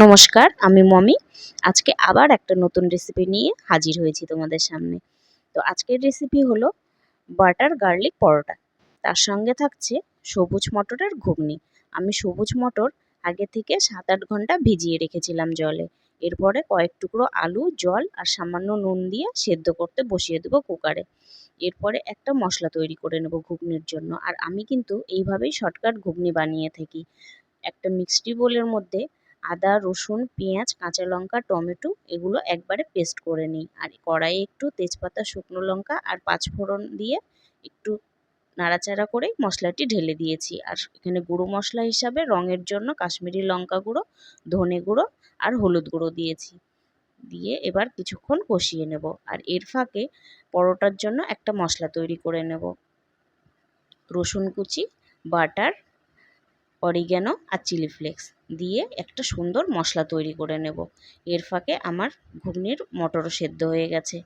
নমস্কার, আমি মমি। আজকে আবার একটা নতুন রেসিপি নিয়ে হাজির হয়েছি তোমাদের সামনে। তো আজকের রেসিপি হলো বাটার গার্লিক পরোটা। তার সঙ্গে থাকছে সবুজ মটরের ঘুগনি। আমি সবুজ মটর আগে থেকে 7-8 ঘন্টা ভিজিয়ে রেখেছিলাম জলে। এরপরে কয়েক টুকরো আলু, জল আর সামান্য নুন দিয়ে সেদ্ধ করতে বসিয়ে দেবো কুকারে। এরপরে একটা মশলা তৈরি করে নেব ঘুগনির জন্য। আর আমি কিন্তু এইভাবেই শর্টকাট ঘুগনি বানিয়ে থাকি। একটা মিক্সড বোলের মধ্যে আদা, রসুন, পেঁয়াজ, কাঁচা লঙ্কা, টমেটো এগুলো একবারে পেস্ট করে নিই। আর কড়াইয়ে একটু তেজপাতা, শুকনো লঙ্কা আর পাঁচফোড়ন দিয়ে একটু নাড়াচাড়া করে মশলাটি ঢেলে দিয়েছি। আর এখানে গুঁড়ো মশলা হিসাবে রঙের জন্য কাশ্মীরি লঙ্কা গুঁড়ো, ধনে গুঁড়ো আর হলুদ গুঁড়ো দিয়েছি। দিয়ে এবার কিছুক্ষণ কষিয়ে নেব। আর এর ফাঁকে পরোটার জন্য একটা মশলা তৈরি করে নেব। রসুন কুচি, বাটার, অরিগ্যানো আর চিলি ফ্লেক্স দিয়ে একটা সুন্দর মশলা তৈরি করে নেব। এর ফাঁকে আমার ঘুগনির মটরও সেদ্ধ হয়ে গেছে।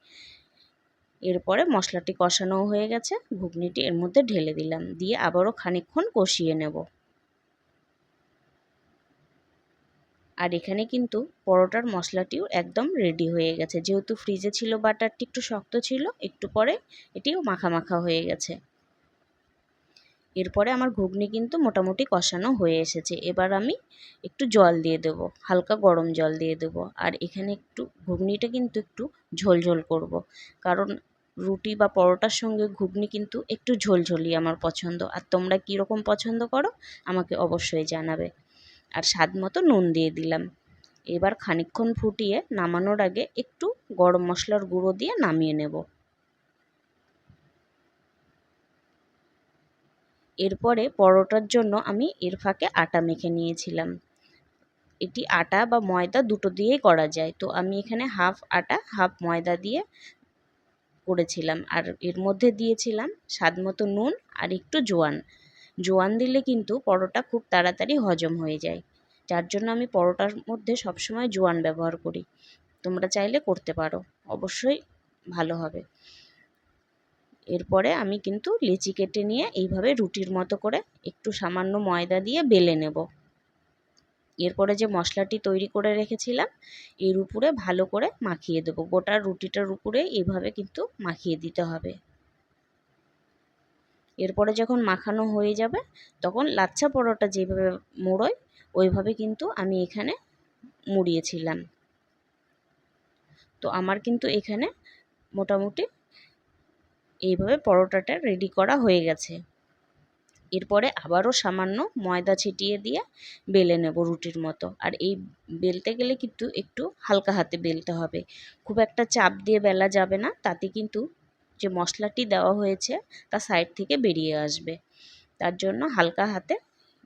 এরপরে মশলাটি কষানো হয়ে গেছে, ঘুগনিটি এর মধ্যে ঢেলে দিলাম, দিয়ে আবারও খানিকক্ষণ কষিয়ে নেব। আর এখানে কিন্তু পরোটার মশলাটিও একদম রেডি হয়ে গেছে। যেহেতু ফ্রিজে ছিল, বাটারটি একটু শক্ত ছিল, একটু পরে এটিও মাখা মাখা হয়ে গেছে। এরপরে আমার ঘুগনি কিন্তু মোটামুটি কষানো হয়ে এসেছে। এবার আমি একটু জল দিয়ে দেবো, হালকা গরম জল দিয়ে দেবো। আর এখানে একটু ঘুগনিটা কিন্তু একটু ঝোলঝোল করব, কারণ রুটি বা পরোটার সঙ্গে ঘুগনি কিন্তু একটু ঝোলঝোলি আমার পছন্দ। আর তোমরা কীরকম পছন্দ করো আমাকে অবশ্যই জানাবে। আর স্বাদ মতো নুন দিয়ে দিলাম। এবার খানিকক্ষণ ফুটিয়ে নামানোর আগে একটু গরম মশলার গুঁড়ো দিয়ে নামিয়ে নেব। এরপরে পরোটার জন্য আমি এর ফাঁকে আটা মেখে নিয়েছিলাম। এটি আটা বা ময়দা দুটো দিয়েই করা যায়। তো আমি এখানে হাফ আটা হাফ ময়দা দিয়ে করেছিলাম। আর এর মধ্যে দিয়েছিলাম স্বাদমতো নুন আর একটু জোয়ান। জোয়ান দিলে কিন্তু পরোটা খুব তাড়াতাড়ি হজম হয়ে যায়, যার জন্য আমি পরোটার মধ্যে সবসময় জোয়ান ব্যবহার করি। তোমরা চাইলে করতে পারো, অবশ্যই ভালো হবে। এরপরে আমি কিন্তু লেচি কেটে নিয়ে এইভাবে রুটির মতো করে একটু সামান্য ময়দা দিয়ে বেলে নেব। এরপরে যে মশলাটি তৈরি করে রেখেছিলাম এর উপরে ভালো করে মাখিয়ে দেবো। গোটা রুটিটার উপরে এইভাবে কিন্তু মাখিয়ে দিতে হবে। এরপরে যখন মাখানো হয়ে যাবে তখন লাচ্ছা পরোটা যেভাবে মোড়োয় ওইভাবে কিন্তু আমি এখানে মুড়িয়েছিলাম। তো আমার কিন্তু এখানে মোটামুটি এইভাবে পরোটাটা রেডি করা হয়ে গেছে। এরপরে আবারও সামান্য ময়দা ছিটিয়ে দিয়ে বেলে নেব রুটির মতো। আর এই বেলতে গেলে কিন্তু একটু হালকা হাতে বেলতে হবে, খুব একটা চাপ দিয়ে বেলা যাবে না, তাতে কিন্তু যে মশলাটি দেওয়া হয়েছে তা সাইড থেকে বেরিয়ে আসবে। তার জন্য হালকা হাতে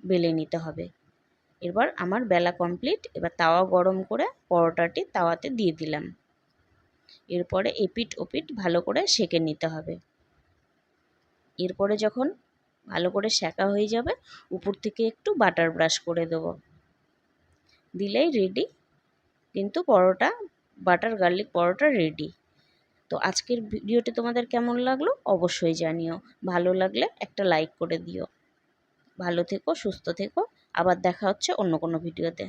বেলে নিতে হবে। এবার আমার বেলা কমপ্লিট। এবার তাওয়া গরম করে পরোটাটি তাওয়াতে দিয়ে দিলাম। এরপরে এপিঠ ওপিঠ ভালো করে সেঁকে নিতে হবে। এরপরে যখন ভালো করে সেঁকা হয়ে যাবে উপর থেকে একটু বাটার ব্রাশ করে দেবো, দিলেই রেডি কিন্তু পরোটা, বাটার গার্লিক পরোটা রেডি। তো আজকের ভিডিওটি তোমাদের কেমন লাগলো অবশ্যই জানিও। ভালো লাগলে একটা লাইক করে দিও। ভালো থেকো, সুস্থ থেকো। আবার দেখা হচ্ছে অন্য কোনো ভিডিওতে।